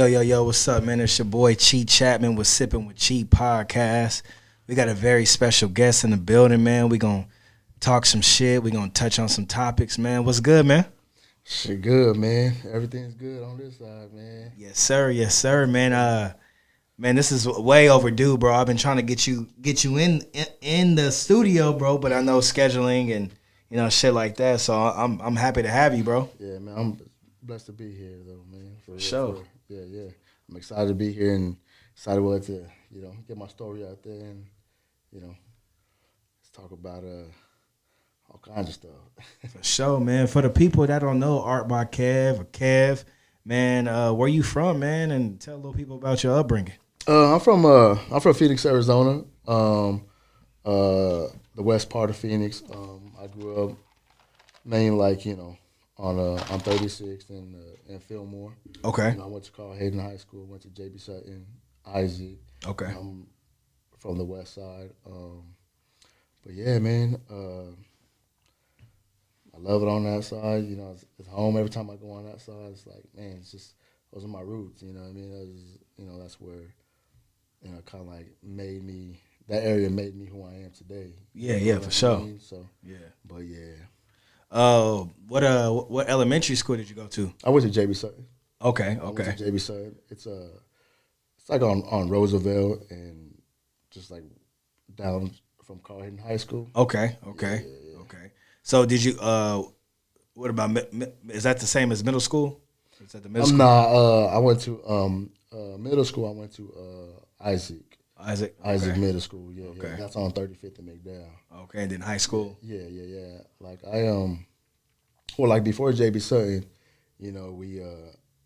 Yo, what's up, man? It's your boy Chee Chatman with Sipping with Chee Podcast. We got a very special guest in the building, man. We gonna talk some shit. We gonna touch on some topics, man. What's good, man? Shit good, man. Everything's good on this side, man. Yes, sir, man. Man, this is way overdue, bro. I've been trying to get you in the studio, bro, but I know scheduling and shit like that. So I'm happy to have you, bro. Yeah, man. I'm blessed to be here, though, man. For sure. Yeah. I'm excited to be here and excited to get my story out there and let's talk about all kinds of stuff. For sure, man. For the people that don't know Art by Kev, man, where you from, man? And tell little people about your upbringing. I'm from Phoenix, Arizona. The west part of Phoenix. I grew up mainly on 36th and Fillmore. Okay. I went to Carl Hayden High School. Went to JB Sutton, Isaac. Okay. I'm from the west side. But yeah, man. I love it on that side. It's home every time I go on that side. It's like, man, it's just those are my roots. You know what I mean? That's where kind of like that area made me who I am today. Yeah, for sure. So yeah, but yeah. What elementary school did you go to? I went to JB Sutton. Okay. I went to JB Sutton. It's like on Roosevelt and just like down from Carl Hayden High School. Okay. Yeah. So did you? What about? Is that the same as middle school? Is that the middle school? Nah. I went to middle school. I went to Isaac. Okay. Middle School. Yeah. Okay. Yeah. That's on 35th and McDowell. Okay, and then high school. Yeah. Like like before JB Sutton, we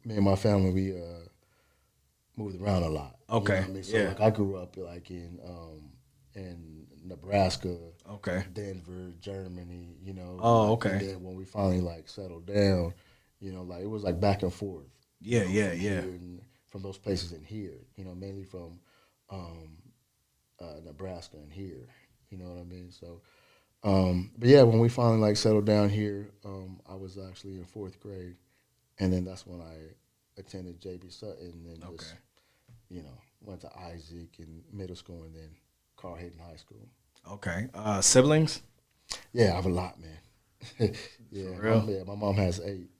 me and my family we moved around a lot. Okay. You know what I mean? So like I grew up like in Nebraska. Okay. Denver, Germany. Oh, okay. And then when we finally like settled down, like it was like back and forth. Yeah. From those places in here, mainly from Nebraska and here. You know what I mean? So, but yeah, when we finally like settled down here, I was actually in 4th grade, and then that's when I attended JB Sutton, and then just went to Isaac in middle school, and then Carl Hayden High School. Okay. Siblings? Yeah, I have a lot, man. For real? My mom has 8.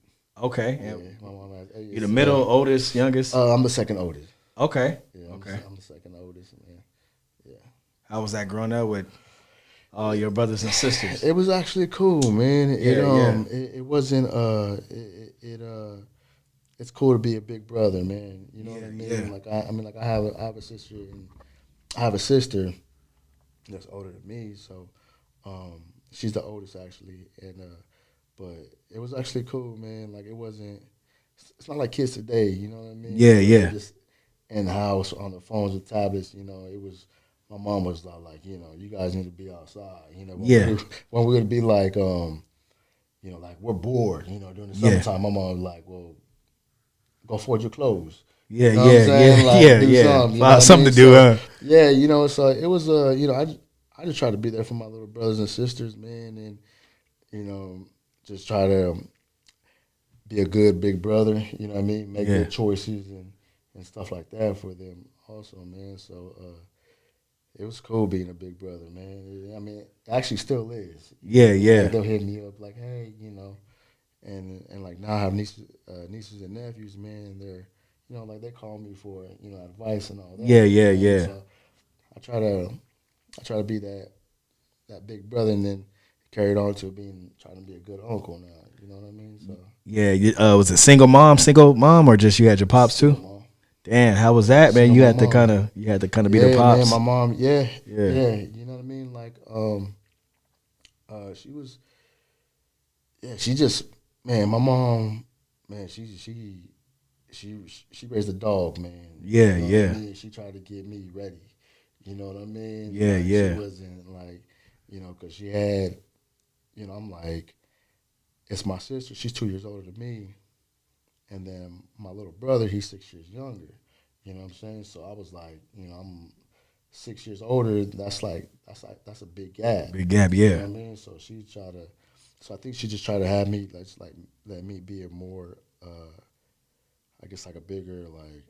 Okay. Yeah, my mom has 8. You the middle, oldest, youngest? I'm the second oldest. Okay. Yeah, Okay. I'm the second oldest, man. Yeah. How was that growing up with all your brothers and sisters? It was actually cool, man. It wasn't it's cool to be a big brother, man. You know what I mean? Yeah. Like I have a sister, and I have a sister that's older than me, so she's the oldest actually, and but it was actually cool, man. Like it's not like kids today, you know what I mean? Yeah. Just in the house on the phones and tablets, it was. My mom was like, you guys need to be outside. When we would be like, like we're bored, during the summertime. My mom was like, well, go forge your clothes. Yeah. Do something to do, huh? Yeah, so it was, I just try to be there for my little brothers and sisters, man, and, just try to be a good big brother, you know what I mean? Make good choices and stuff like that for them also, man. So, it was cool being a big brother, man. I mean, it actually still is. Yeah. Like they'll hit me up like, hey, and like now I have nieces and nephews, man. They're, like they call me for, advice and all that. Yeah. So I try to be that big brother, and then carried on to trying to be a good uncle now. You know what I mean? So yeah. Was it single mom, or just you had your pops too? Mom. Damn, how was that, man? You had to kind of be the pops. Man, my mom, yeah. You know what I mean? Like, she was, she just, man, my mom, man, she raised a dog, man. Yeah. I mean? She tried to get me ready. You know what I mean? Yeah. She wasn't like, because she had, I'm like, it's my sister. She's 2 years older than me. And then my little brother, he's 6 years younger. You know what I'm saying? So I was like, I'm 6 years older. That's a big gap. Big gap, yeah. You know what I mean? So I think she just tried to have me, let me be a more, I guess like a bigger like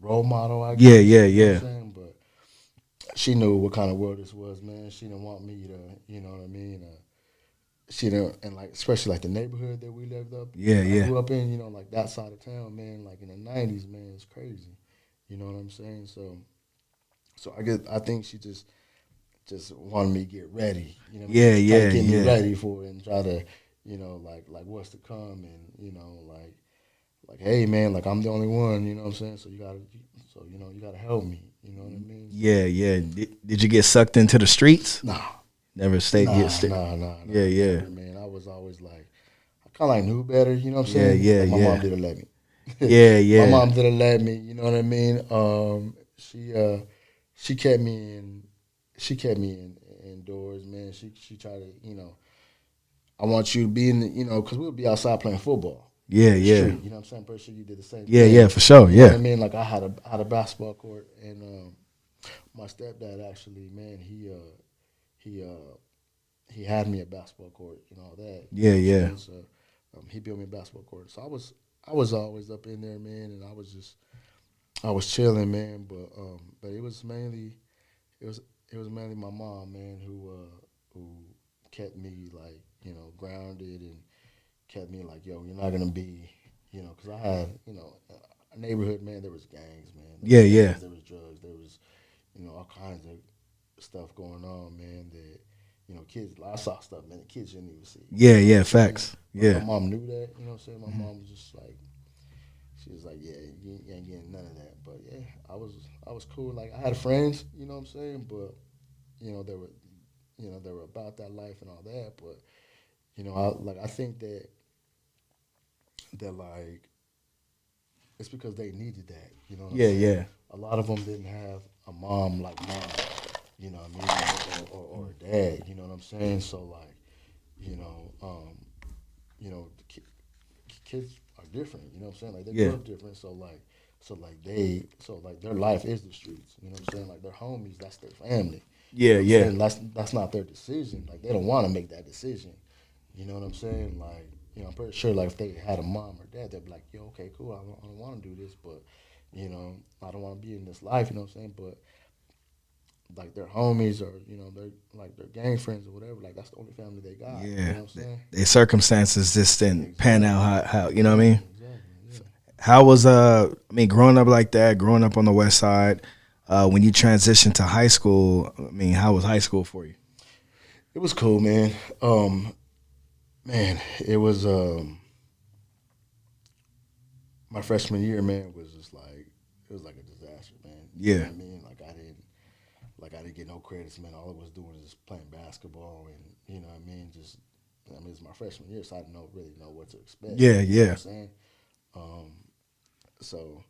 role model. I Yeah, guess. yeah, You know what yeah. I'm saying? But she knew what kind of world this was, man. She didn't want me to, you know what I mean. She didn't, and like especially like the neighborhood that we lived up, Yeah, I yeah. grew up in, you know, like that side of town, man. Like in the '90s, man, it's crazy. You know what I'm saying? So I think she just wanted me to get ready. You know what I mean? Yeah, Just try to yeah, get me yeah. ready for it and try to, you know, like what's to come and you know like hey man, like I'm the only one. You know what I'm saying? So you know you gotta help me. You know what I mean? So Yeah, yeah. Did you get sucked into the streets? nah, Never stayed. Yeah, yeah, yeah, never, man. I was always like I kind of like knew better. You know what I'm yeah, saying? yeah, Like my mom yeah, didn't let me. yeah, My yeah, mom didn't let me. You know what I mean? She kept me in. She kept me indoors, man. She tried to, you know, I want you to be in the, you know, because we would be outside playing football yeah, in the yeah, street. You know what I'm saying? Pretty sure you did the same yeah, yeah, thing. for sure. You know what I Yeah, mean? Like I had a basketball court, and my stepdad actually, man, he he had me a basketball court and all that. You yeah, know what I'm yeah, saying? So he built me a basketball court. So I was always up in there, man, and I was chilling, man. But it was it was mainly my mom, man, who kept me like you know grounded and kept me like yo, you're not gonna be, you know, because I had you know a neighborhood, man. There was gangs, man. There yeah, was yeah, gangs. There was drugs. There was you know all kinds of stuff going on, man. That you know kids. I saw stuff, man. The kids didn't even see. yeah, You know what yeah. I'm saying? Facts. But my Yeah. mom knew that. You know what I'm saying? My Mhm. mom was just like she was like, yeah, you ain't getting none of that. But yeah, I was cool. Like I had friends, you know what I'm saying? But you know they were about that life and all that. But you know, I think that like it's because they needed that. You know what I'm Yeah, saying? yeah, A lot of them didn't have a mom like mine. You know what I mean? Or a dad. You know what I'm saying? So like, you know, you know, kids are different. You know what I'm saying? Like they yeah, grew up different. So like their life is the streets. You know what I'm saying? Like their homies, that's their family. You yeah, know what I'm yeah, saying? That's not their decision. Like they don't want to make that decision. You know what I'm saying? Like you know, I'm pretty sure like if they had a mom or dad, they'd be like, yo, okay, cool. I don't want to do this, but you know, I don't want to be in this life. You know what I'm saying? But like their homies or you know their like their gang friends or whatever, like that's the only family they got. You yeah. know what I'm saying? The circumstances just didn't pan out Exactly. how you know what I mean? Exactly. Yeah. How was I mean growing up like that, growing up on the west side, when you transitioned to high school, I mean, how was high school for you? It was cool, man. Man, it was my freshman year, man, was just like it was like a disaster, man. You know Yeah. what I mean? Like I didn't get no credits, man. All I was doing was just playing basketball and you know what I mean, just I mean it's my freshman year, so I didn't really know what to expect. Yeah, You know what I'm yeah. saying? Um, so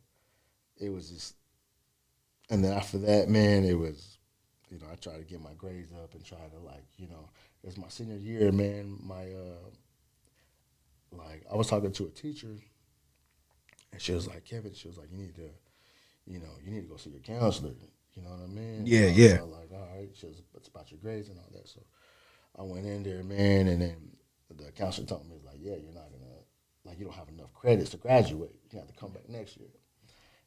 it was just and then after that, man, it was you know, I tried to get my grades up and try to like, you know, it's my senior year, man, my like I was talking to a teacher and she was like, Kevin, she was like, you need to, you know, you need to go see your counselor. You know what I mean? And Yeah, I was yeah. all like, all right. She was, it's about your grades and all that. So I went in there, man, and then the counselor told me, like, yeah, you're not gonna, like, you don't have enough credits to graduate. You have to come back next year.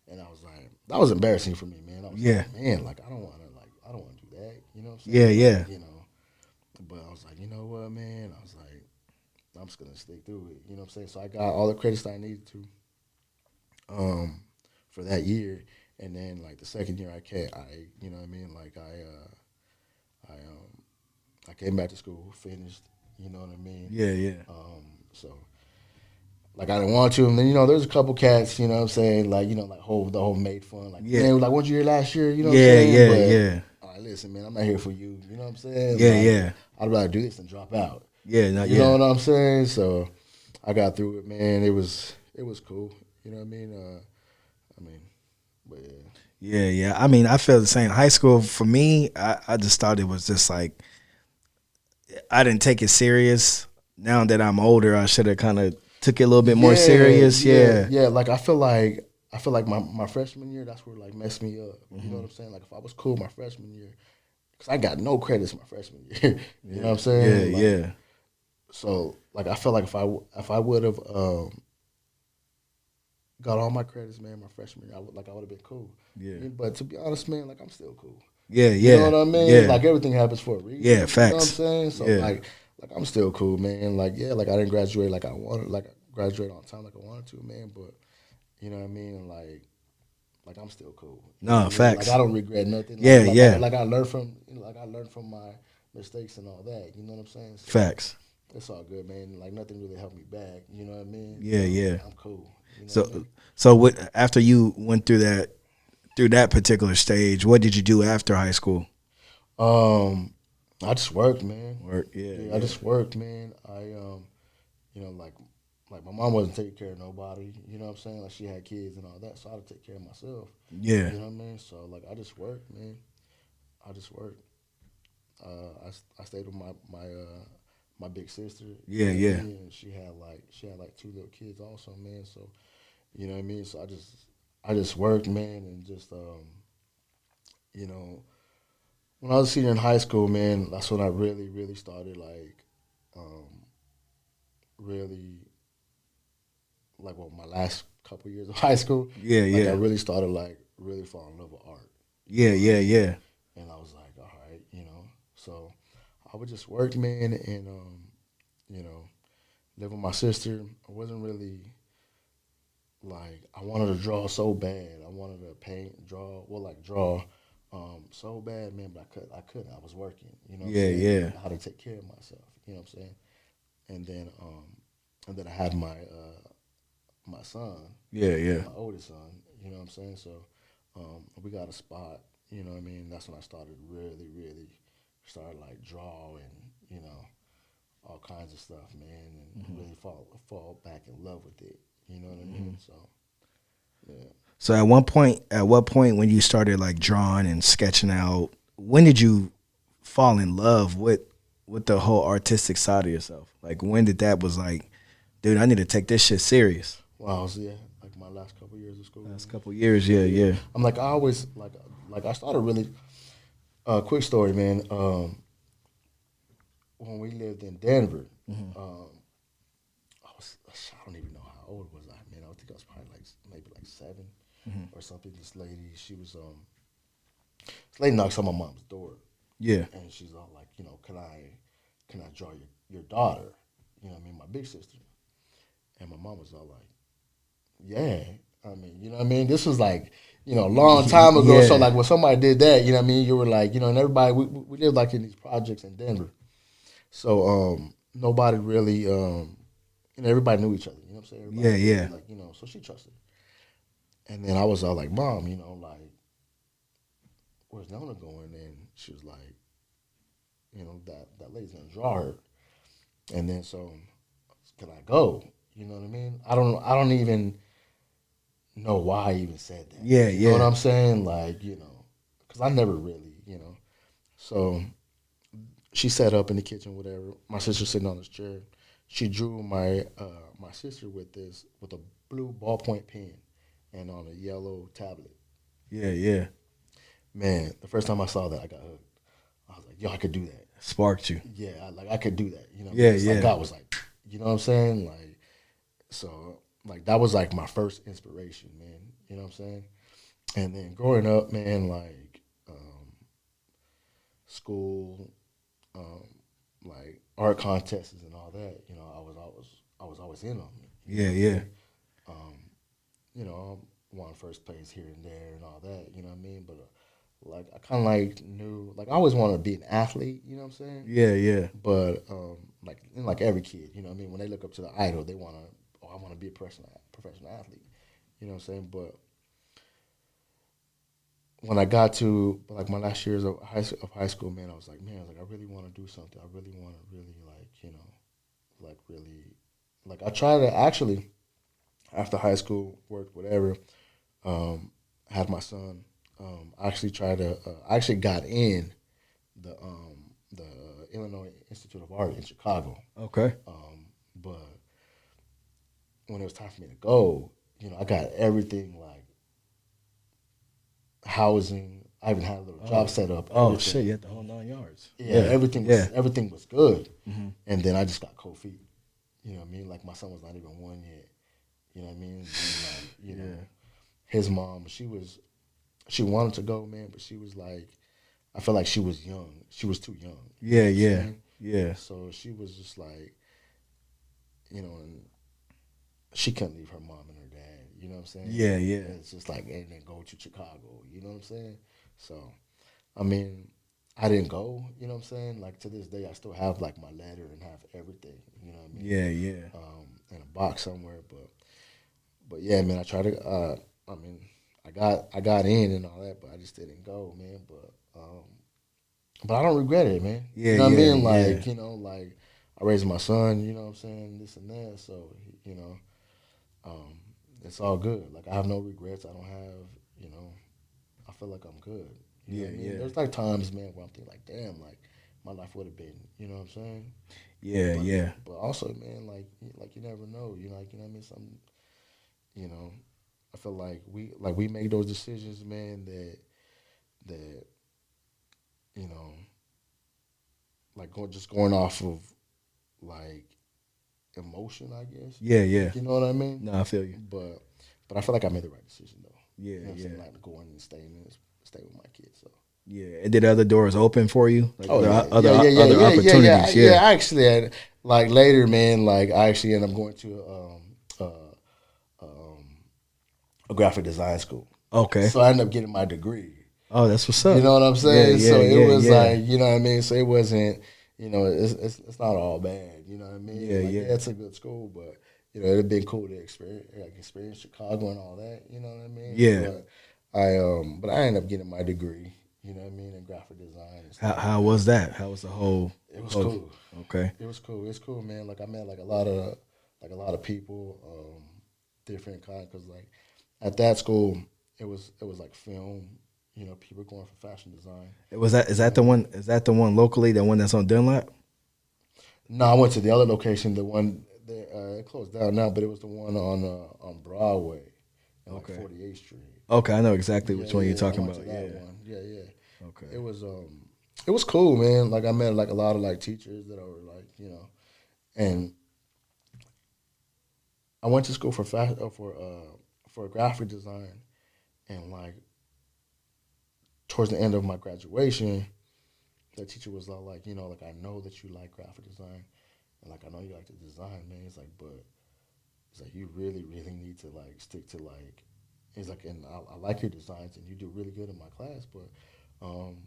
And I was like, that was embarrassing for me, man. I was Yeah. like, man, like, I don't want to do that. You know what I'm Yeah, saying? Like, yeah. you know, but I was like, you know what, man? I was like, I'm just gonna stick through it. You know what I'm saying? So I got all the credits that I needed to um, for that year, and then like the second year I came, you know what I mean, like I came back to school, finished, you know what I mean. Yeah, yeah. So like I didn't want to, and then you know there's a couple cats, you know what I'm saying, like you know like the whole made fun, like Yeah. man, like weren't you here last year, you know what I'm Yeah, saying, yeah, but. yeah. All right, listen, man. I'm not here for you. You know what I'm saying? Yeah, Like, yeah. I'd rather do this than drop out. Yeah, not You know yeah. what I'm saying? So, I got through it, man. It was cool. You know what I mean, but yeah. Yeah, yeah. I mean, I feel the same. High school for me, I just thought it was just like I didn't take it serious. Now that I'm older, I should have kind of took it a little bit more serious. Yeah. Yeah. Like I feel like my freshman year, that's where like messed me up. You know what I'm saying? Like if I was cool my freshman year, because I got no credits my freshman year. You know what I'm Yeah, saying? Like yeah. so, like I felt like if I would have got all my credits, man, my freshman year. I would have been cool. Yeah. But to be honest, man, like I'm still cool. Yeah, You know yeah. what I mean? Yeah. Like everything happens for a reason. Yeah, You know what I'm facts. saying? So Yeah. like I'm still cool, man. Like yeah, like I didn't graduate like I wanted, like I graduated on time like I wanted to, man. But you know what I mean? And like I'm still cool. You know No, what I mean? Like facts. I don't regret nothing. Yeah, Like, yeah. like I learned from like I learned from my mistakes and all that. You know what I'm saying? So Facts. it's all good, man. Like nothing really held me back. You know what I mean? Yeah, So, yeah. I'm cool. You know what I So mean? so what after you went through that particular stage, what did you do after high school? I just worked, man. Work. Yeah, Yeah, I yeah. just worked, man. You know, like my mom wasn't taking care of nobody. You know what I'm saying? Like she had kids and all that, so I had to take care of myself. Yeah. You know what I mean? So like I just worked, man. I just worked. I stayed with my big sister. You Yeah, know what I yeah. mean? And she had like two little kids also, man. So you know what I mean? So I just worked, man, and just you know, when I was a senior in high school, man, that's when I really started um, really well my last couple years of high school, Yeah, like I yeah. really started really falling in love with art. You Yeah, know what I yeah, mean? yeah. And I was like, all right, So I would just work, man, and you know, live with my sister. I wasn't really like I wanted to draw so bad. I wanted to paint, draw so bad, man, but I couldn't. I was working, you know what I'm Yeah, saying? yeah. I had to take care of myself, you know what I'm saying? And then I had my son, Yeah, yeah. my oldest son, you know what I'm saying? So we got a spot, you know what I mean? That's when I started really started like drawing, you know, all kinds of stuff, man, and really fall back in love with it. You know what I mean? So yeah. So at what point when you started like drawing and sketching out, when did you fall in love with the whole artistic side of yourself? Like when did that was like, dude, I need to take this shit serious? Wow, so yeah, like my last couple years of school. Last Man. couple years, yeah, yeah. I'm like I always like I started really quick story, man. When we lived in Denver, um, I don't even know how old was I, man. I think I was probably like maybe like 7 or something. This lady, this lady knocks on my mom's door, Yeah. and she's all like, can I draw your daughter? You know what I mean, my big sister. And my mom was all like, yeah. I mean, you know what I mean? This was like, a long time ago. So Yeah. like when somebody did that, you know what I mean? You were like, and everybody, we lived like in these projects in Denver. So nobody really, everybody knew each other. You know what I'm saying? Everybody Yeah, yeah. like, so she trusted. And then I was all like, Mom, like, where's Nona going? And she was like, that lady's gonna draw her. And then so, can I go? You know what I mean? I don't even know why I even said that. Yeah, You know what yeah. I'm saying? Like, because I never really, So she sat up in the kitchen, whatever. My sister sitting on this chair. She drew my sister with a blue ballpoint pen and on a yellow tablet. Yeah, yeah. Man, the first time I saw that, I got hooked. I was like, yo, I could do that. Sparked you. Yeah, I could do that. Yeah, It's like yeah. God was like, you know what I'm saying? Like, so like that was like my first inspiration, man. You know what I'm saying? And then growing up, man, like school, um, like art contests and all that. I was always in on it. You know Yeah, what I yeah. mean? Um, I won first place here and there and all that. You know what I mean? But like I kind of like knew, like I always wanted to be an athlete. You know what I'm saying? Yeah, yeah. But like every kid, you know what I mean? When they look up to the idol, they want to, oh, I want to be a professional athlete. You know what I'm saying? But when I got to like my last years of high school, man, I was like, I really want to do something. I really want to really like, like really, like I tried to actually after high school, work whatever, had my son. I actually tried to. I actually got in the Illinois Institute of Art in Chicago. Okay. But when it was time for me to go, I got everything like housing. I even had a little job set up. Oh Everything. shit, you had the whole 9 yards. Yeah, everything was good. Mm-hmm. And then I just got cold feet. You know what I mean? Like my son was not even 1 yet. You know what I mean? And like, you know, his mom, she wanted to go, man, but she was like, I felt like she was young. She was too young. You know Yeah, what I'm yeah, saying? yeah, So she was just like, you know, and she couldn't leave her mom and her dad. You know what I'm saying? yeah, yeah, And it's just like, and then go to Chicago. You know what I'm saying? So, I mean, I didn't go. You know what I'm saying? Like to this day, I still have like my letter and have everything. You know what I mean? yeah, yeah, In a box somewhere. But yeah, man, I tried to. I mean, I got in and all that, but I just didn't go, man. But I don't regret it, man. yeah, You know what I yeah, mean? yeah, Like, like I raised my son, you know what I'm saying, this and that. So, um, it's all good. Like I have no regrets. I don't have, you know, I feel like I'm good. You know yeah, what I mean? yeah, There's like times, man, where I'm thinking like, damn, like my life would have been, you know what I'm saying? yeah, But yeah, but also, man, like you never know. You know what I mean? Some, you know, I feel like we make those decisions, man, that you know, like just going off of like emotion, I guess. yeah, yeah. Like you know what I mean? No, I feel you. But I feel like I made the right decision though. Yeah, You know what I'm saying? yeah, Like going and stay with my kids. So. yeah. And did other doors open for you? Like Oh yeah, other yeah, yeah, yeah, other yeah, yeah, yeah, opportunities? yeah. Yeah. I actually had like later, man. Like I actually ended up going to a graphic design school. Okay. So I ended up getting my degree. Oh, that's what's You up. know what I'm Yeah, saying? yeah, So it yeah, was yeah, like, you know what I mean? So it wasn't, it's not all bad. You know what I yeah, mean? Like, yeah, yeah, it's a good school, but it'd been cool to experience Chicago and all that. You know what I mean? yeah. But I ended up getting my degree. You know what I mean? In graphic design and stuff like How that. was that? How was the whole? It was whole cool. okay. It was cool. It's cool, man. Like I met like a lot of people, different kind. Cause like at that school, it was like film. You know, people going for fashion design. Was that is You know that what I the mean? one? Is that the one locally? The one that's on Dunlap? No, I went to the other location. The one that it closed down now, but it was the one on Broadway, and like Okay. 48th Street. Okay, I know exactly Yeah, which one yeah, you're yeah. I talking went to about. that Yeah. one. Yeah, yeah. Okay. It was cool, man. Like I met like a lot of like teachers that were like and I went to school for graphic design, and like towards the end of my graduation, the teacher was all like, like I know that you like graphic design, and like I know you like to design, man. He's like, but it's like you really, really need to like stick to like. He's like, and I like your designs, and you do really good in my class, but um,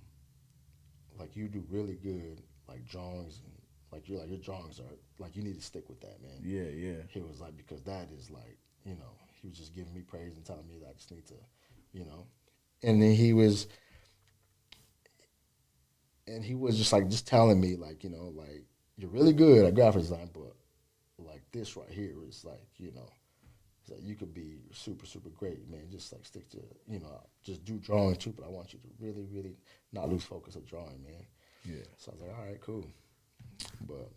like you do really good like drawings and like your drawings are like you need to stick with that, man. Yeah, yeah, He was like, because that is like, he was just giving me praise and telling me that I just need to, you know. And then he was just telling me like, like you're really good at graphic design, but like this right here is like, it's like you could be super, super great, man. Just like stick to, just do drawing too, but I want you to really, really not lose focus of drawing, man. yeah. So I was like, all right, cool. But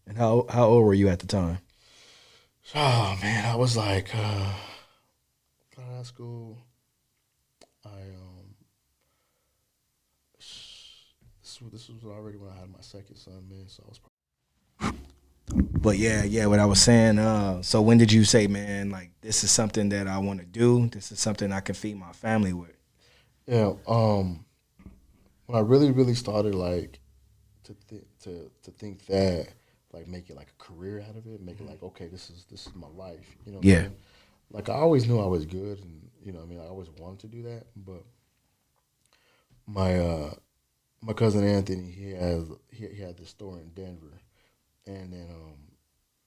And how old were you at the time? oh man, I was like high school. I this was already when I had my second son, man. So I was But yeah, yeah. What I was saying. So when did you say, man, like this is something that I want to do? This is something I can feed my family with. yeah. When I really, really started like to think that like make it like a career out of it, make it like okay, this is my life. You know what I'm Yeah, saying? Like I always knew I was good, and what I mean, I always wanted to do that. But my my cousin Anthony, he had this store in Denver, and then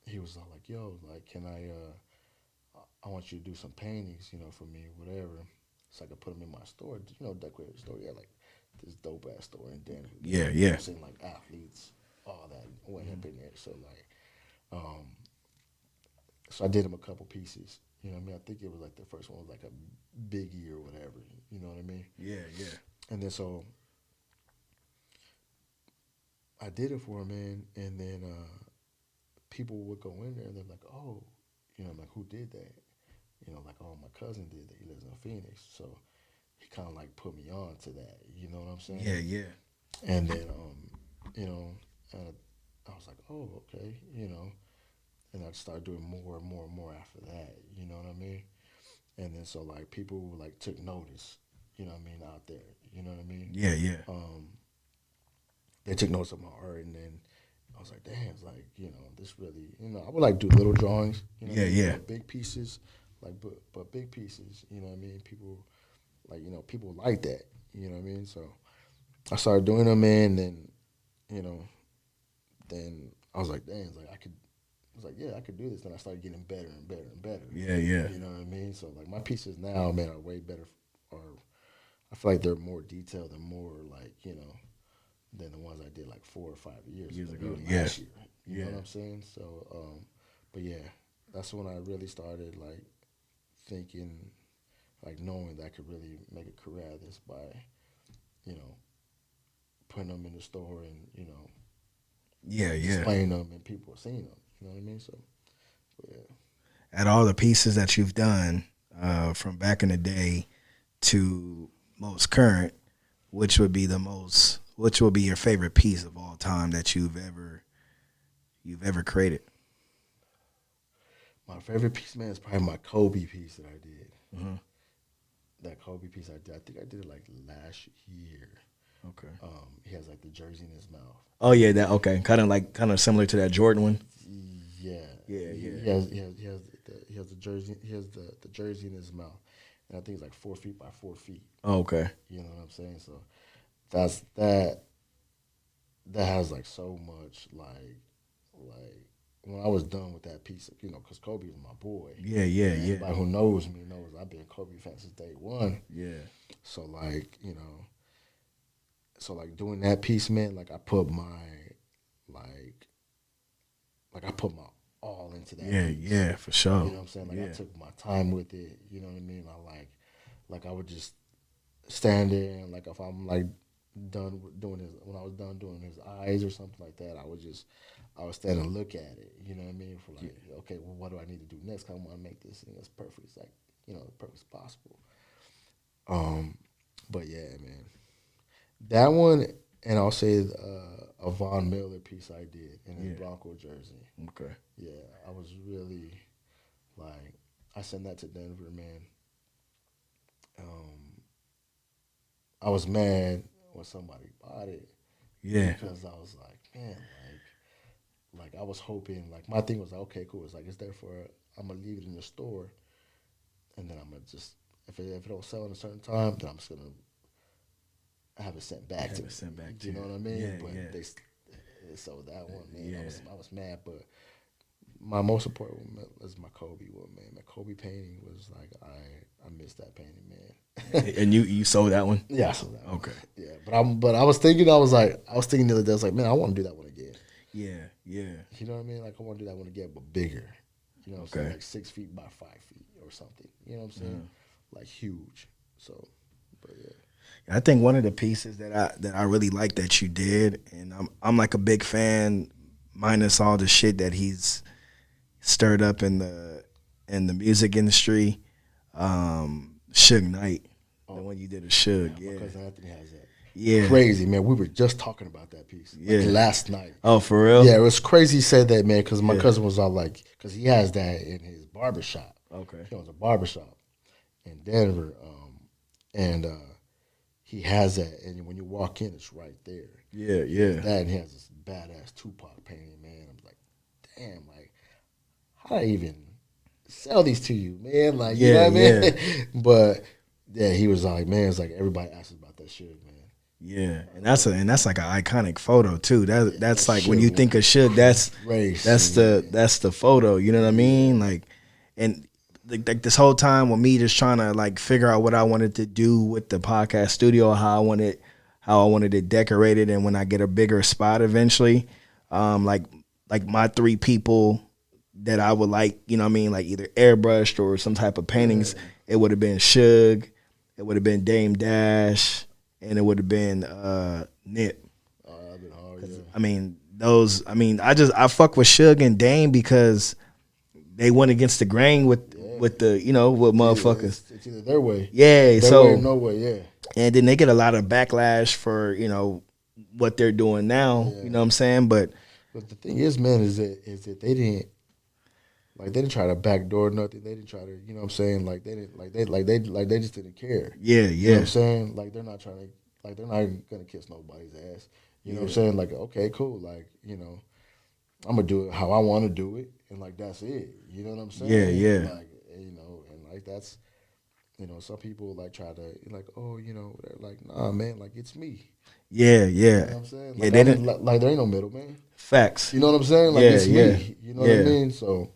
he was all like, "Yo, like, can I want you to do some paintings, for me, whatever." So I could put them in my store, decorate the store. Yeah, like this dope ass store in Denver. yeah, You know what yeah. I'm saying? Like athletes, all that went up in there. So like, um, so I did him a couple pieces. You know what I mean? I think it was like the first one was like a biggie or whatever. You know what I mean? Yeah, yeah. And then so I did it for him, man. And then people would go in there and they're like, "Oh, like who did that?" Like, "Oh, my cousin did that. He lives in Phoenix." So he kind of like put me on to that. You know what I'm saying? Yeah, yeah. And then, you know, I was like, "Oh, okay," and I started doing more and more and more after that. You know what I mean? And then so like people like took notice. You know what I mean out there. You know what I mean? Yeah, yeah. They took notice of my art, and then I was like, damn, it's like, you know, this really, you know, I would like do little drawings, you know, Yeah, yeah. But big pieces, like, but big pieces, you know what I mean? People, like, you know, people like that, you know what I mean? So I started doing them, and then, you know, then I was like, damn, it's like I was like, yeah, I could do this. Then I started getting better and better and better. Yeah, yeah. You know what I mean? So like my pieces now, man, are way better, or I feel like they're more detailed and more like, you know, than the ones I did like 4 or 5 years ago. Yeah. Last year. You Yeah. know what I'm saying? So, but yeah, that's when I really started like thinking, like knowing that I could really make a career out of this by, you know, putting them in the store and, you know, Yeah, yeah. displaying them and people seeing them. You know what I mean? So, but yeah. At all the pieces that you've done, from back in the day to most current, which would be your favorite piece of all time that you've ever created? My favorite piece, man, is probably my Kobe piece that I did. Mm-hmm. That Kobe piece I did, I think I did it like last year. Okay. He has like the jersey in his mouth. Oh yeah, that okay. Kind of similar to that Jordan one. Yeah. Yeah, yeah. He has the jersey. He has the jersey in his mouth, and I think it's like 4 feet by 4 feet. Oh, okay. You know what I'm saying? So that's that. That has like so much like when I was done with that piece, you know, because Kobe was my boy. Yeah, yeah, And yeah. anybody who knows me knows I've been a Kobe fan since day one. Yeah. So like, you know, so like doing that piece, man, like I put my I put my all into that Yeah, piece. yeah, for sure. You know what I'm saying? Like yeah. I took my time with it. You know what I mean? I would just stand there and like if I'm like done doing his when I was done doing his eyes or something like that, I would stand and look at it. You know what I mean? For like, okay, well, what do I need to do next? I want to make this thing as perfect as like, you know, perfect as possible. But yeah, man, that one, and I'll say a Von Miller piece I did in his Bronco jersey. Okay. Yeah, I was really like, I sent that to Denver, man. I was mad when somebody bought it. Yeah. Because I was like, man, like I was hoping, like my thing was like, okay, cool. It's like it's there for, I'm gonna leave it in the store, and then I'm gonna just if it don't sell in a certain time, then I'm just gonna have it sent back to me. You know what I mean? Yeah, but yeah. they sold that one, man. Yeah. I was mad, but my most important one was my Kobe one, man. My Kobe painting was like I missed that painting, man. And you sold that one? Yeah, I sold that one. Okay. Yeah, but I was thinking the other day, I was like, man, I want to do that one again. Yeah, yeah. You know what I mean? Like I want to do that one again, but bigger. You know what I'm saying? Okay. Like 6 feet by 5 feet or something. You know what I'm saying? Like huge. So, but yeah. I think one of the pieces that I really like that you did, and I'm like a big fan, minus all the shit that he's stirred up in the music industry. Suge Knight, the one you did a Suge, My cousin Anthony has that. Yeah. Crazy, man. We were just talking about that piece like last night. Oh, for real? Yeah, it was crazy he said that, man, because my cousin was all like, because he has that in his barbershop. Okay. He owns a barbershop in Denver, and he has that, and when you walk in, it's right there. Yeah, yeah. That, and he has this badass Tupac painting, man. I'm like, damn, like, how do I even sell these to you, man? Like, you know what I mean? Yeah. But yeah, he was like, man, it's like everybody asks about that shit, man. Yeah, and that's like an iconic photo too. That's like when Suge you think of Suge, that's the photo. You know what I mean? Like, and like this whole time with me just trying to like figure out what I wanted to do with the podcast studio, how I wanted it decorated, and when I get a bigger spot eventually, like my 3 people that I would like, you know what I mean, like either airbrushed or some type of paintings. It would have been Suge, it would have been Dame Dash, and it would have been Nip. That'd been hard, yeah. I mean, I fuck with Suge and Dame because they went against the grain with the, you know, with motherfuckers. It's either their way. Yeah, their so way or no way, yeah. And then they get a lot of backlash for, you know, what they're doing now. You know what I'm saying? But the thing is, man, is that they didn't. Like they didn't try to backdoor nothing. They didn't try to, you know what I'm saying? Like they didn't, they just didn't care. Yeah, You know what I'm yeah, saying? Like they're not trying to, like they're not gonna kiss nobody's ass. You know what I'm saying? Like okay, cool. Like I'm gonna do it how I want to do it, and like that's it. You know what I'm yeah, saying? yeah, Like and like that's some people like try to like they're like nah man, like it's me. yeah, You know yeah, what I'm saying? yeah. Like They didn't like there ain't no middle man. facts. You know what I'm saying? Like Yeah, it's yeah, me. You know what I yeah. mean? So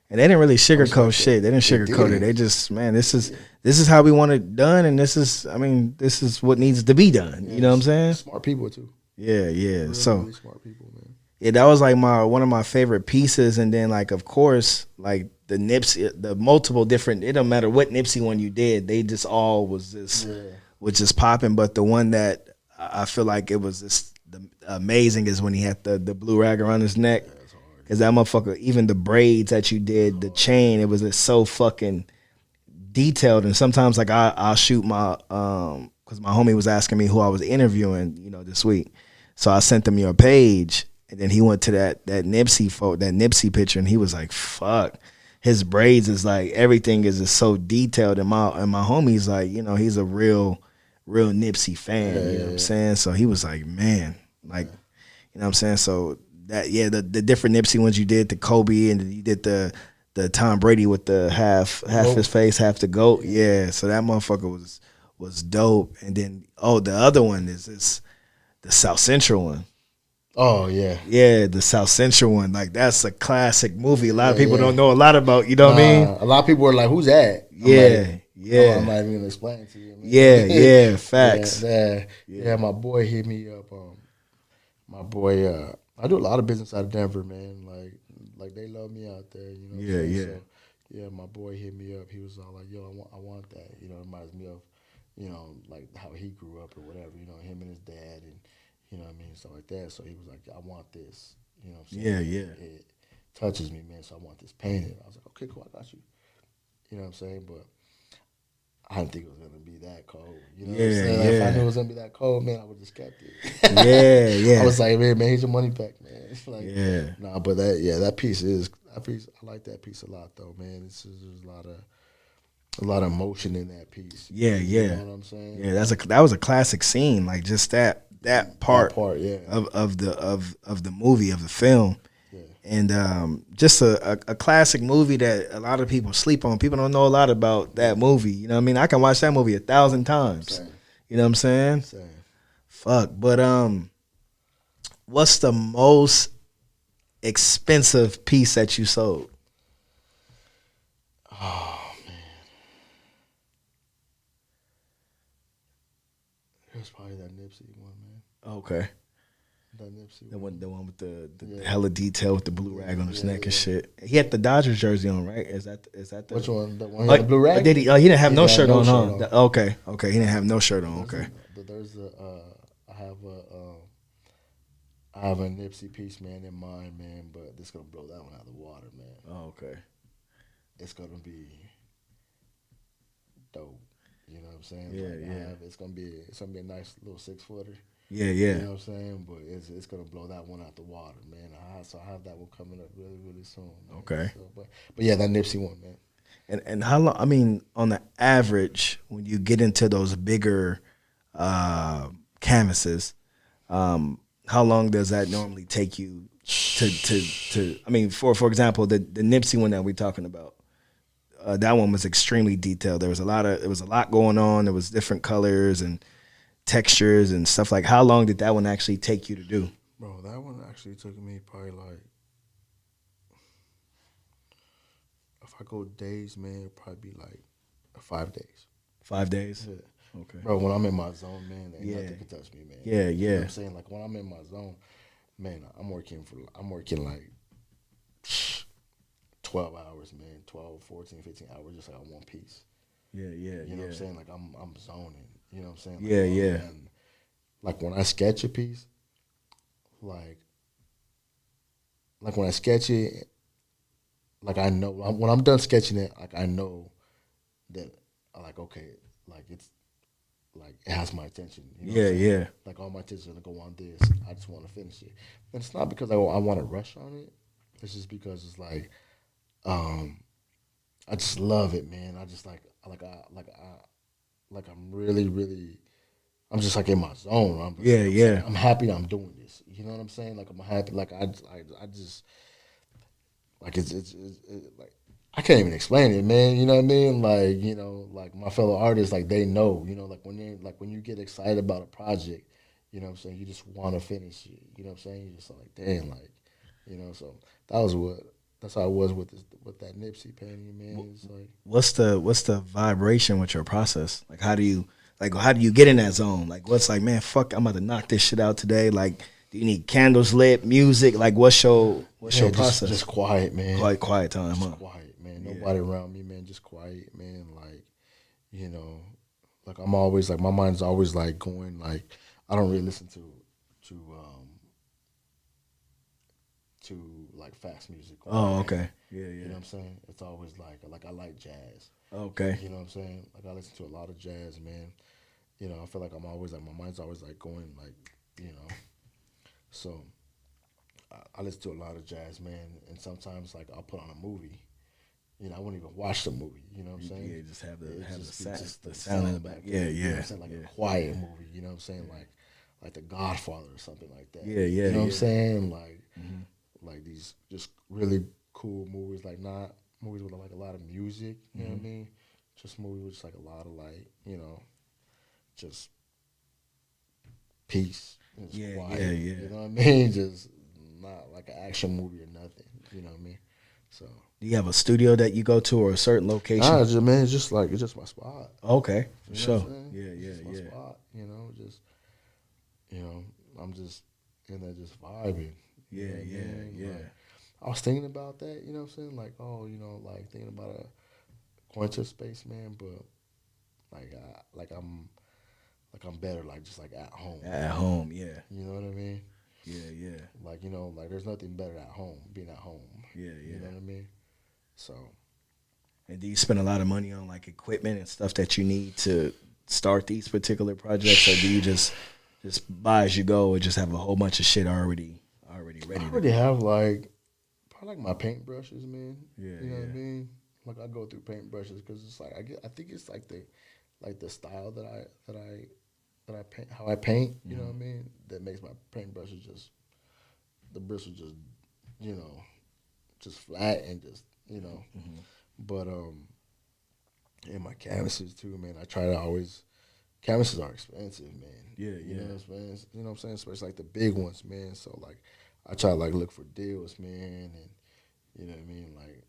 And they didn't really I sugarcoat respect that. shit. They didn't They sugarcoat it. didn't. They just, man, They this is didn't. this is how we want it done, and this is what needs to be done. Yeah, You know what I'm saying? smart people too. Yeah, yeah. Really, So really smart people, man. yeah, that was like one of my favorite pieces. And then like of course, like the Nipsey, the multiple different. It don't matter what Nipsey one you did, they just all was just popping. But the one that I feel like it was just the amazing is when he had the blue rag around his neck. Cause that motherfucker, even the braids that you did, the chain, it was just so fucking detailed. And sometimes like I'll shoot my cause my homie was asking me who I was interviewing, this week. So I sent him your page, and then he went to that Nipsey photo, that Nipsey picture, and he was like, "Fuck, his braids is like everything is just so detailed." And my homie's like, he's a real Nipsey fan. Yeah, You know yeah, what I'm yeah. saying? So he was like, "Man, like, you know what I'm saying?" So that the different Nipsey ones you did, the Kobe, and you did the Tom Brady with the half his face, half the goat. Yeah, so that motherfucker was dope. And then the other one is this. The South Central one. Oh yeah. Yeah, the South Central one. Like that's a classic movie. A lot of Yeah, people yeah. don't know a lot about, you know what I mean? A lot of people were like, "Who's that?" Yeah, yeah. I'm not even gonna explain it to you. Man. Yeah, yeah, facts. Yeah. My boy hit me up. My boy, I do a lot of business out of Denver, man. Like they love me out there. You know what I'm Yeah, saying? yeah. So, yeah, my boy hit me up. He was all like, "Yo, I want that." It reminds me of, like how he grew up or whatever. Him and his dad, and you know what I mean, stuff like that. So he was like, "I want this." You know what I'm saying? Yeah, yeah. It touches me, man. So I want this painted. I was like, "Okay, cool, I got you." You know what I'm saying? But I didn't think it was gonna be that cold. You know what I'm Yeah, saying? Like, if I knew yeah. it was gonna be that cold, man, I would just kept it. Yeah, yeah. I was like, man, here's your money back, man. Like, Yeah. nah, but that piece. I like that piece a lot, though, man. There's a lot of emotion in that piece. Yeah, You yeah. know what I'm saying? Yeah, that was a classic scene. Like just that part, That part, yeah. of the movie, of the film. Yeah. And just a classic movie that a lot of people sleep on. People don't know a lot about that movie. You know what I mean? I can watch that movie 1,000 times. Same. You know what I'm saying? Same. Fuck. But what's the most expensive piece that you sold? Oh man, it was probably that Nipsey one, man. Okay. That Nipsey The one. one with the Yeah. hella detail with the blue rag on his Yeah, neck and yeah. shit. He had the Dodgers jersey on, right? Is that the Which one? The one with the blue rag? Did he? Oh, he didn't have He no didn't shirt have no on, shirt huh? on. Okay, he didn't have no shirt on. Okay. I have a Nipsey piece, man, in mind, man, but it's gonna blow that one out of the water, man. Oh, okay. It's gonna be dope. You know what I'm saying? Yeah, Like, yeah. it's gonna be a nice little 6-footer. Yeah, You yeah. know what I'm saying? But it's gonna blow that one out the water, man. So I have that one coming up really, really soon. Man. Okay. So, but yeah, that Nipsey one, man. And how long? I mean, on the average, when you get into those bigger canvases, how long does that normally take you to? I mean, for example, the Nipsey one that we're talking about, that one was extremely detailed. There was a lot going on. There was different colors and textures and stuff. Like, how long did that one actually take you to do? Bro, that one actually took me probably like, if I go days, man, it'd probably be like 5 days. 5 days. Yeah. Okay. Bro, when I'm in my zone, man, ain't Yeah. nothing can touch me, man. Yeah, You know yeah. what I'm saying? Like when I'm in my zone, man, I'm working like 12 hours, man. 12, 14, 15 hours just like on one piece. Yeah, yeah, You know what I'm saying? Like I'm zoning. You know what I'm saying? Like, Yeah, yeah. And like when I sketch a piece, like when I sketch it, like I know when I'm done sketching it, like I know that like okay, like it's like it has my attention. You know what I'm saying? Yeah. Like all my attention gonna go on this. I just want to finish it. And it's not because I want to rush on it. It's just because it's like I just love it, man. I just like I'm really, really. I'm just like in my zone. Yeah, I'm saying yeah. I'm happy I'm doing this. You know what I'm saying? Like I'm happy. Like I just like like I can't even explain it, man. You know what I mean? Like like my fellow artists, like they know. Like when you get excited about a project, what I'm saying, you just want to finish it. You know what I'm saying? You just like damn, like So that was what that's how I was with that Nipsey painting, man. It's like What's the vibration with your process? Like how do you get in that zone? Like what's like, man, fuck, I'm about to knock this shit out today. Like, do you need candles lit, music? Like what's your man, just process? just quiet, man. Quiet time, Just huh? quiet, man. Yeah. Nobody around me, man. Just quiet, man. Like you know, like I'm always like my mind's always like going like I don't really listen to um like fast music or Oh, reggae. okay. Yeah, You know yeah. what I'm saying? It's always like I like jazz. Okay. You know what I'm saying? Like I listen to a lot of jazz, man. I feel like I'm always like my mind's always like going like you know. So I listen to a lot of jazz, man. And sometimes like I'll put on a movie. I wouldn't even watch the movie. You know what I'm saying? Yeah, just have It the just be sound, just the the sound in the sound back. back Yeah, there. You know what I'm yeah, saying? Like yeah, a quiet movie. You know what I'm saying? Like The Godfather or something like that. yeah, yeah, You know what I'm yeah. saying? Hmm. Like these just really cool movies. Like not movies with like a lot of music. You know what I Hmm. mean? Just movies with just like a lot of like just peace. And just Yeah, yeah, quiet. yeah. You know what I mean? Just not like an action movie or nothing. You know what I mean? So Do you have a studio that you go to or a certain location? nah, just man, it's just my spot. Okay, for You know what sure. I'm saying? Yeah, It's yeah, just my yeah. spot. Just you know, I'm just in there just vibing. You know Yeah, what I yeah, mean? yeah. Like I was thinking about that. You know what I'm saying? Like like thinking about going to space, man. But like I'm better like just like at home. At home, yeah. You know what I mean? Yeah, yeah. Like like there's nothing better at home, being at home. Yeah, You know yeah. what I mean? So And do you spend a lot of money on like equipment and stuff that you need to start these particular projects, or do you just buy as you go and just have a whole bunch of shit already I ready to already go? have like probably like my paintbrushes, man. Yeah, You know what I yeah. mean? Like I go through paintbrushes because it's like I think it's like the style that I paint, how I paint. You know Hmm. what I mean? That makes my paintbrushes just the bristles just you know just flat and just Hmm. But in my canvases too, man. I try to always canvases are expensive, man. Yeah, You know yeah. what I'm saying? You know what I'm saying? Especially like the big ones, man. So like I try to like look for deals, man, and you know what I mean. Like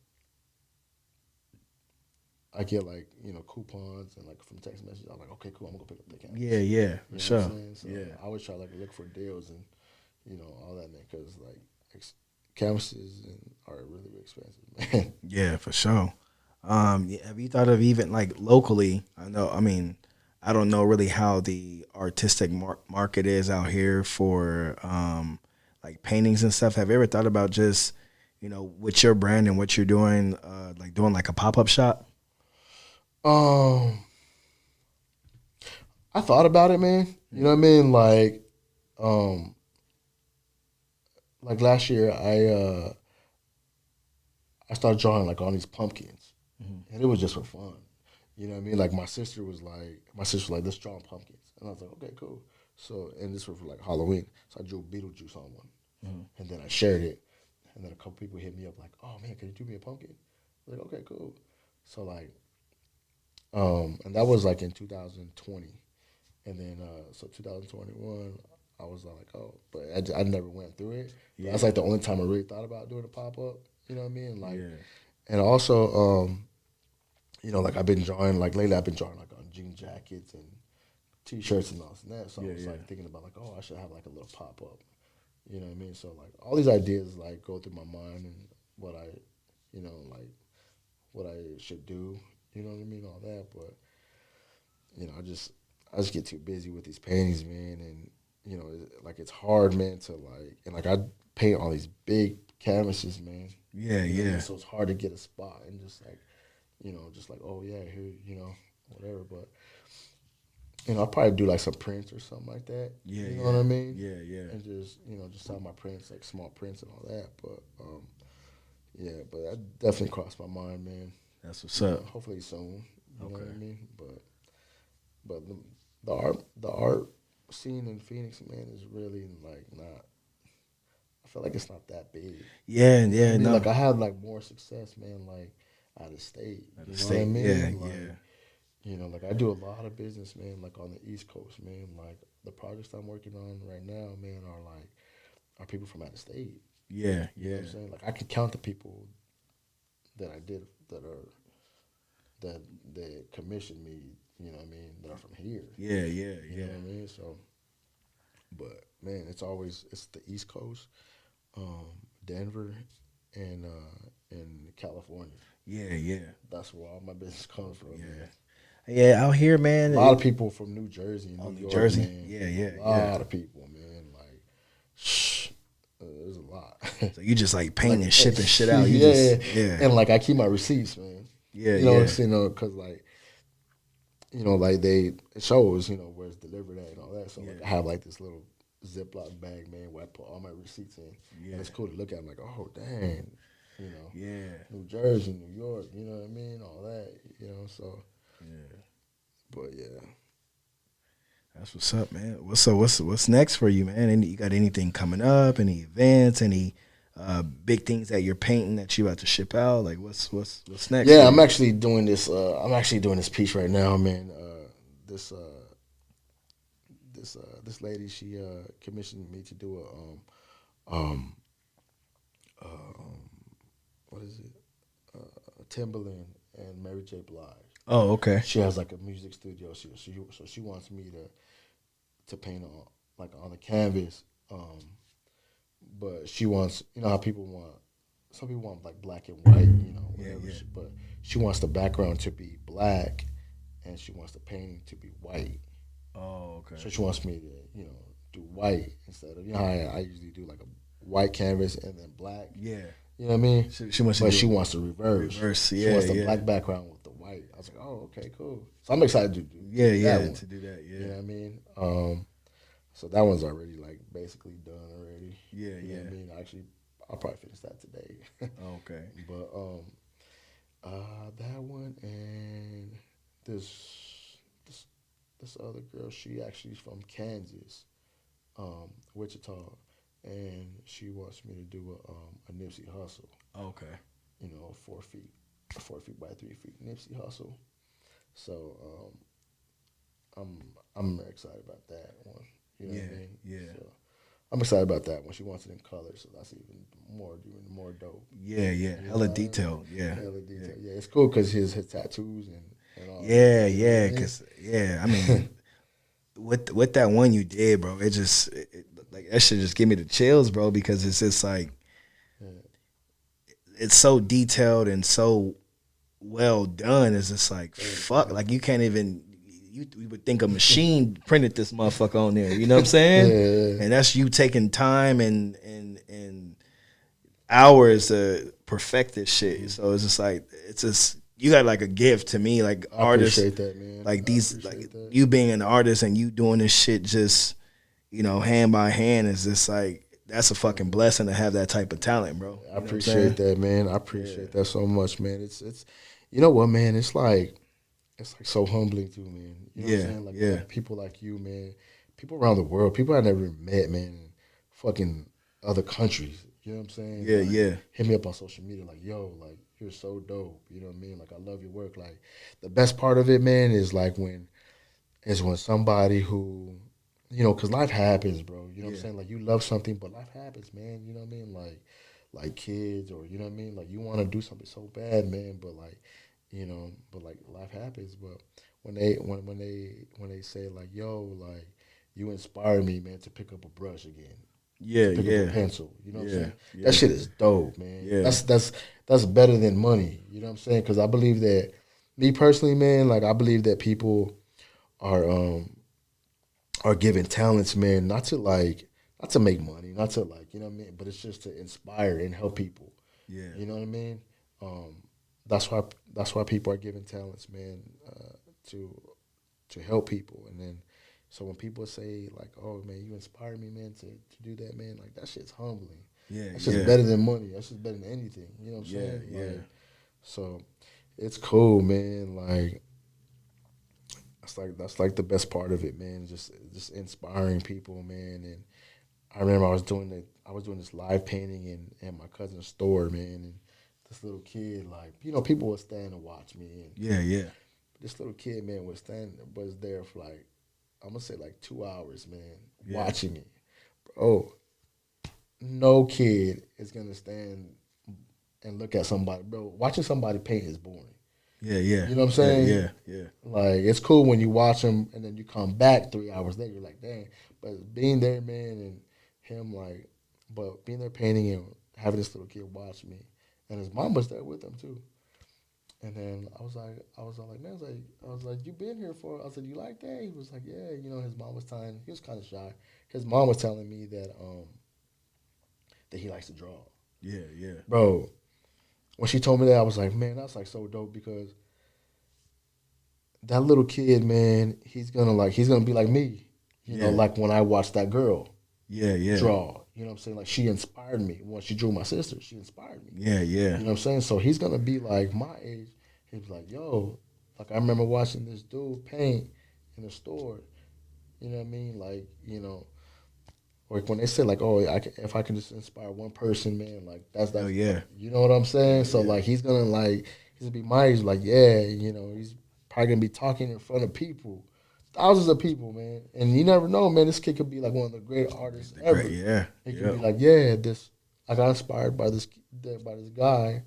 I get like coupons and like from text messages. I'm like, okay, cool. I'm gonna go pick up the Yeah, canvas. yeah, for You know what I'm sure. saying? So Yeah. I always try to like look for deals and all that, man, because like canvases are really expensive, man. Yeah, for sure. Yeah, have you thought of even like locally? I know. I mean, I don't know really how the artistic market is out here for like paintings and stuff. Have you ever thought about just with your brand and what you're doing, like doing like a pop up shop? um, I thought about it, man. You know Yeah. what I mean? Um, like last year, I started drawing like all these pumpkins, Hmm. and it was just for fun. You know what I mean? Like my sister was like, let's draw pumpkins, and I was like, okay, cool. So and this was for like Halloween, so I drew Beetlejuice on one, Hmm. and then I shared it, and then a couple people hit me up like, oh man, can you do me a pumpkin? I was like, okay, cool. So like, and that was like in 2020, and then so 2021, I was like, oh, but I never went through it. But that's Yeah. like the only time I really thought about doing a pop up. You know what I mean? Like, Yeah. and also, like I've been drawing like lately. I've been drawing like on jean jackets and t-shirts and all that. So I Yeah. was Yeah. like thinking about like, oh, I should have like a little pop up. You know what I mean? So like all these ideas like go through my mind and what I, like what I should do. You know what I mean? All that, but I just get too busy with these paintings, man, and like it's hard, man, to like and like I paint all these big canvases, man. Yeah. You know what I mean? Yeah. So it's hard to get a spot and just like just like oh yeah, here, whatever. But I'll probably do like some prints or something like that. Yeah. You know what Yeah. I mean? Yeah. Yeah. And just just sell my prints, like small prints and all that. But Yeah, but that definitely crossed my mind, man. That's what's up. Hopefully soon. You know Okay. what I mean? But the art scene in Phoenix, man, is really like not. I feel like it's not that big. Yeah, You know what yeah, I mean? no. Like I had like more success, man. Like out of state. Out You of know what I state. Yeah, mean? yeah. Like like I do a lot of business, man. Like on the East Coast, man. Like the projects I'm working on right now, man, are people from out of state. Yeah, You know what yeah. I'm saying? Like I can count the people that I did that that commissioned me. You know what I mean? That are from here. Yeah, yeah, You know yeah. what I mean? So, but man, it's the East Coast, um, Denver, and California. Yeah, yeah. That's where all my business comes from, Yeah. man. Yeah, out here, A man. lot of people from New Jersey and Oh, New New York, Jersey. man. Yeah, yeah, A yeah. lot of people, man. Like, there's a lot. So you just like painting Like, and shipping shit out. You yeah, just yeah. and like I keep my receipts, man. Yeah, You know what I'm yeah. saying? Because like like it shows, where it's delivered at and all that. So like Yeah. I have like this little Ziploc bag, man, where I put all my receipts in, Yeah. and it's cool to look at. I'm like, oh dang, Yeah. New Jersey, New York, you know what I mean, all that, So, Yeah. but yeah, That's what's up, man. What's next for you, man? You got anything coming up? Any events? Any big things that you're painting that you about to ship out? Like what's next? yeah. For I'm you? actually doing this. I'm actually doing this piece right now, man. This this lady, she commissioned me to do um what is it? Timberland and Mary J. Blige. Oh, okay. She has like a music studio. So she wants me to paint on like on the canvas. But she wants, how people want. Some people want like black and white, Yeah, whatever. yeah. But she wants the background to be black, and she wants the painting to be white. Oh, okay. So she wants me to, do white instead of how I usually do like a white canvas and then black. Yeah. You know what I mean? She wants But to she do wants the reverse. reverse. She Yeah, wants the yeah. black background with the white. I was like, oh, okay, cool. So I'm excited to Yeah, do yeah. that one. To do that. Yeah. You know what I mean? So that one's already like basically done already. Yeah, You know yeah. what I mean? Actually, I'll probably finish that today. Okay. But that one and this this other girl, she actually is from Kansas, Wichita, and she wants me to do a Nipsey Hustle. Okay. 4 feet by 3 feet Nipsey Hustle. So I'm excited about that one. You know Yeah, what I mean? yeah. So I'm excited about that one. She wants it in color, so that's even more dope. Yeah, yeah. You Hella know what I mean? detailed. Yeah. Hella Yeah. detail. Yeah, it's cool because his tattoos and all Yeah, that. You know what yeah, I mean? cause I mean, with that one you did, bro, like that shit just give me the chills, bro, because it's just like Yeah. it's so detailed and so well done. It's just like fuck, like you can't even you would think a machine printed this motherfucker on there. You know what I'm saying? Yeah. And that's you taking time and hours to perfect this shit. So it's just like it's just you got like a gift to me, like I artists, appreciate that, man. like I these, like appreciate that. you being an artist and you doing this shit just hand by hand is just like that's a fucking blessing to have that type of talent, bro. I appreciate that, man. I appreciate that so much, man. It's you know what, man. It's like so humbling too, man. You know what I'm Yeah, saying? Like, yeah, like people like you, man. People around the world, people I never met, man. In fucking other countries. You know what I'm saying? yeah, Like, yeah, hit me up on social media, like, yo, like you're so dope. You know what I mean? Like, I love your work. Like, the best part of it, man, is like when somebody who, because life happens, bro. You know what I'm yeah, saying? Like, you love something, but life happens, man. You know what I mean? Like kids, or you know what I mean? Like, you want to do something so bad, man, but like, but like life happens. But when they say like, yo, like you inspire me, man, to pick up a brush again, yeah, to pick up a yeah, pencil. You know what I'm yeah, saying? That yeah, shit is dope, man. yeah, That's better than money. You know what I'm saying? Because I believe that, me personally, man, like I believe that people are given talents, man, not to make money, not to like, you know what I mean, but it's just to inspire and help people. yeah, You know what I mean? Um, that's why people are given talents, man, to help people. And then so when people say like, "Oh man, you inspire me, man, to do that, man," like that shit's humbling. Yeah, That's just yeah, better than money. That's just better than anything. You know what I'm yeah, saying? yeah, Like, so it's cool, man. Like, that's like the best part of it, man. Just inspiring people, man. And I remember I was doing this live painting in my cousin's store, man. And this little kid, like, people would stand and watch me. And yeah, yeah, this little kid, man, was there for like, I'm gonna say like 2 hours, man, yeah, watching me. Oh, no kid is gonna stand and look at somebody, bro. Watching somebody paint is boring. yeah, yeah, You know what I'm yeah, saying? yeah, yeah, Like, it's cool when you watch him and then you come back 3 hours later. You're like, dang. But being there, man, and him like, but being there painting and having this little kid watch me, and his mom was there with him too. And then I was all like, man, I was like, you been here for? I said, you like that? He was like, yeah. His mom was telling. He was kind of shy. His mom was telling me that he likes to draw, yeah, yeah, bro. When she told me that, I was like, man, that's like so dope because that little kid, man, he's gonna be like me. yeah, Like when I watched that girl yeah, yeah, draw. You know what I'm saying? Like she inspired me. When she drew my sister, she inspired me. yeah, yeah, You know what I'm saying? So he's gonna be like my age. He was like, yo, like I remember watching this dude paint in the store. You know what I mean? Like when they say like, oh, if I can just inspire one person, man, like hell that's yeah, you know what I'm saying? hell So yeah, like he's gonna be my age, like yeah, he's probably gonna be talking in front of people, thousands of people, man. And you never know, man. This kid could be like one of the great artists the great, ever. yeah, He could yeah, be like, yeah, this I got inspired by this guy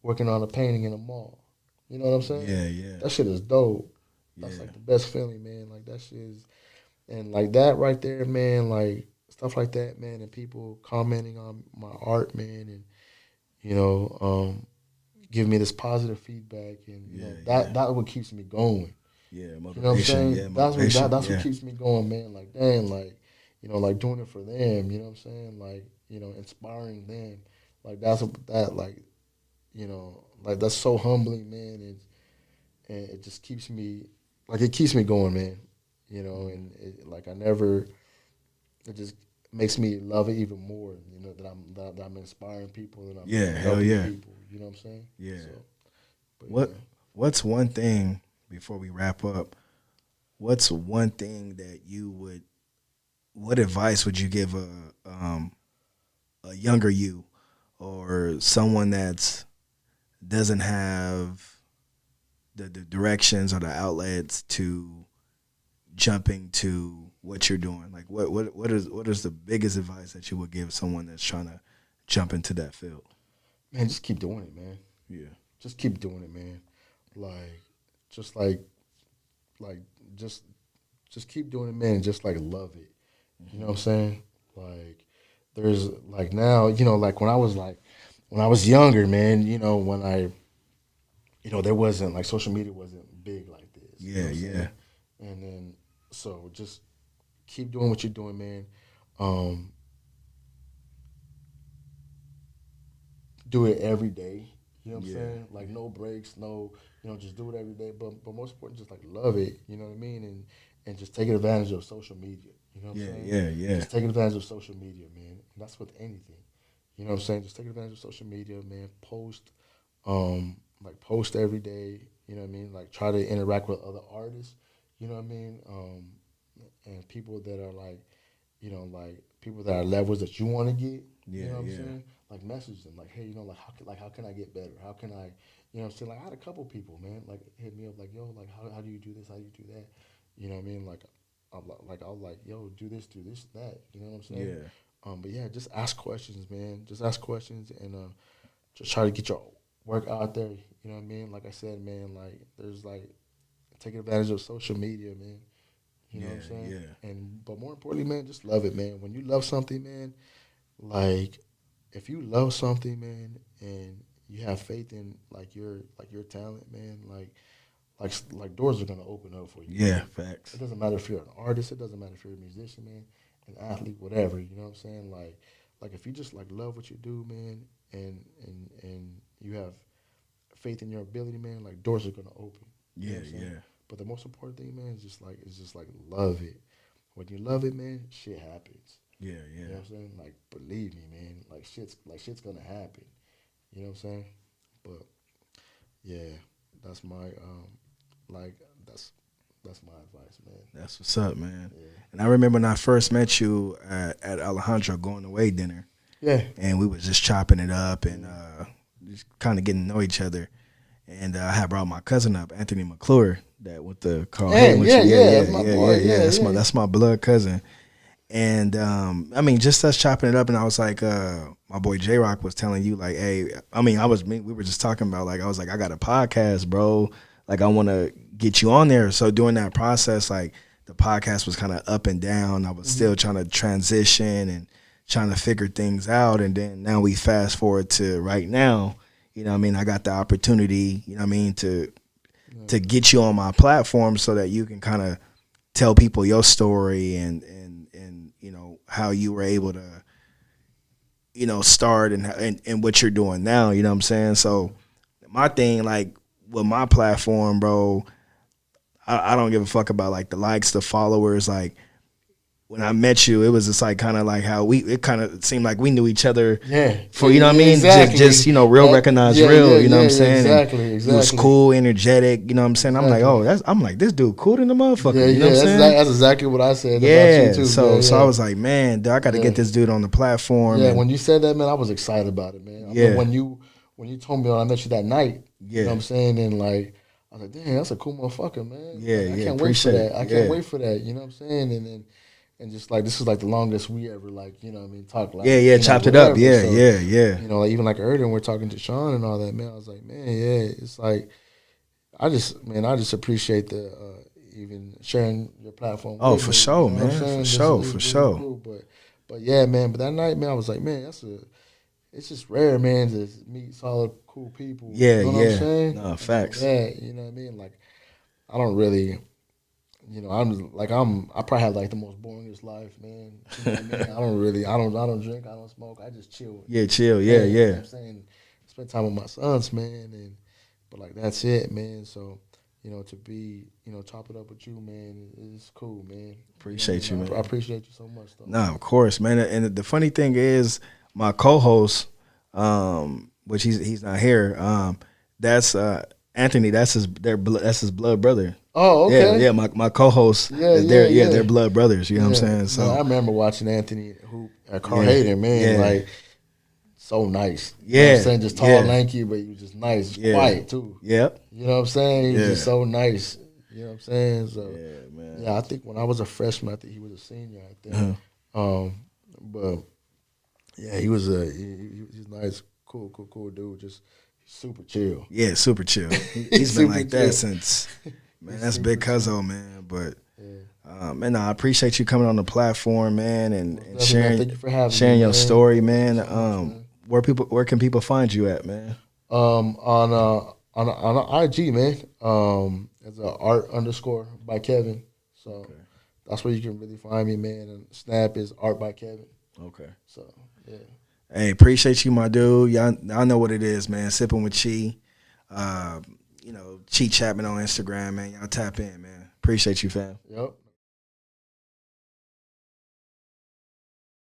working on a painting in a mall. You know what I'm saying? yeah, yeah, That shit is dope. That's yeah, like the best feeling, man. Like that shit is, and like that right there, man. Like stuff like that, man. And people commenting on my art, man, and you know, giving me this positive feedback, and yeah, yeah, that what keeps me going. yeah, You know what I'm motivation, saying? yeah, motivation, That's what yeah, keeps me going, man. Like dang, like like doing it for them. You know what I'm saying? Like inspiring them. Like that like like that's so humbling, man. And it just keeps me like it keeps me going, man. And like I never. It just makes me love it even more. That I'm inspiring people and yeah, I'm hell helping yeah, people. You know what I'm saying? yeah. So, but What yeah. what's one thing before we wrap up? What's one thing that you would? What advice would you give a younger you or someone that's doesn't have the directions or the outlets to jumping to what you're doing? Like what is the biggest advice that you would give someone that's trying to jump into that field? Man, just keep doing it, man. Yeah. Just keep doing it, man. Like, just like, just, just keep doing it, man. And just like love it. You know Hmm. what I'm saying? Like, there's like now, like when I was younger, man. When there wasn't like social media wasn't big like this. You know Yeah, what I'm yeah. saying? And then so just keep doing what you're doing, man. Um, do it every day. You know what I'm Yeah. saying? Like no breaks, no, just do it every day. But most important, just like love it. You know what I mean? And just take advantage of social media. You know what I'm Yeah, saying? yeah, yeah. Just take advantage of social media, man. And that's with anything. You know what I'm saying? Just take advantage of social media, man. Post every day. You know what I mean? Like try to interact with other artists. You know what I mean? And people that are like people that are levels that you want to get. You Yeah, know what I'm yeah. saying? Like message them, like, hey, how can I get better? How can I, what I'm saying? Like I had a couple people, man, like hit me up, like, yo, like how do you do this? How do you do that? You know what I mean? Like, I was like, yo, do this, that. You know what I'm saying? Yeah. But yeah, just ask questions, man. Just ask questions and just try to get your work out there. You know what I mean? Like I said, man, like there's like taking advantage of social media, man. You know what I'm Yeah, saying? yeah. And but more importantly, man, just love it, man. When you love something, man, like if you love something, man, and you have faith in like your talent, man, like doors are gonna open up for you, Yeah, man. It facts. doesn't matter if you're an artist, it doesn't matter if you're a musician, man, an athlete, whatever. You know what I'm saying? Like if you just like love what you do, man, and you have faith in your ability, man, like doors are gonna open. You know Yeah, what I'm saying? yeah. But the most important thing, man, is just like love it. When you love it, man, shit happens. Yeah, You know what I'm saying? Like, believe me, man. Like shit's gonna happen. You know what I'm saying? But yeah, that's my like that's my advice, man. That's what's up, man. Yeah. And I remember when I first met you at Alejandro going away dinner. Yeah. And we was just chopping it up and just kind of getting to know each other. And I had brought my cousin up, Anthony McClure, that went to Carl Hayden with you. That's my boy. That's my blood cousin. And I mean, just us chopping it up, and I was like, my boy J Rock was telling you, like, hey, I mean, we were just talking about, like, I was like, I got a podcast, bro. Like, I want to get you on there. So during that process, like, the podcast was kind of up and down. I was still trying to transition and trying to figure things out. And then now we fast forward to right now. You know what I mean? I got the opportunity, you know what I mean, to get you on my platform so that you can kind of tell people your story and you know how you were able to, you know, start and what you're doing now. You know what I'm saying? So my thing, like with my platform, bro, I don't give a fuck about like the likes, the followers. Like when I met you, it was just like kind of like how it kind of seemed like we knew each other. Yeah. For, you know what I mean? Exactly. Just you know, real recognize real. You know what I'm saying? Exactly. He was cool, energetic. You know what I'm saying? I'm like, oh, I'm like, this dude cool than the motherfucker. Yeah, you know what I'm saying? That's exactly what I said about you too. So I was like, man, dude, I got to get this dude on the platform. Yeah, when you said that, man, I was excited about it, man. I mean, when you told me when I met you that night, you know what I'm saying? And like, I was like, damn, that's a cool motherfucker, man. Yeah, I can't wait for that. I can't wait for that. You know what I'm saying? And then. And just like this is like the longest we ever like, you know what I mean, talk like chopped it up. Yeah, so, yeah. You know, like even like earlier when we're talking to Sean and all that, man, I was like, man, yeah, it's like I just appreciate the even sharing your platform. Oh, with for me, sure, you know man. For sure. Cool. But yeah, man, but that night, man, I was like, man, it's just rare, man, to meet solid cool people. Yeah, you know what I'm saying? No, facts. Yeah, you know what I mean? Like I don't really you know, I probably have like the most boringest life, man. You know what I mean? I don't drink, I don't smoke, I just chill. Yeah, chill, yeah. You know what I'm saying? Spend time with my sons, man, but like that's it, man. So, you know, to be, you know, chop it up with you, man, it's cool, man. Appreciate you, man. I appreciate you so much, though. Nah, of course, man. And the funny thing is, my co-host, which he's not here, that's Anthony. That's his blood brother. Oh, okay. Yeah. My co-host, they're blood brothers. You know what I'm saying? So I remember watching Anthony hoop at Carl Hayden, man. Like so nice. Yeah, you know what I'm saying, just tall, lanky, but he was just nice, quiet too. Yep. You know what I'm saying? He was just so nice. You know what I'm saying? So man. Yeah, I think when I was a freshman, I think he was a senior. I think. But yeah, he was he's nice, cool dude. Just super chill. Yeah, super chill. He's been like that since. Man, that's big cuzzo, man. But man, I appreciate you coming on the platform, man, and sharing your story, man. Where can people find you at, man? On IG, man. It's art_ by Kevin. So that's where you can really find me, man. And Snap is art by Kevin. Okay. So yeah. Hey, appreciate you, my dude. Y'all know what it is, man. Sipping with Chee. You know, Chee Chatman on Instagram, man. Y'all tap in, man. Appreciate you, fam. Yep.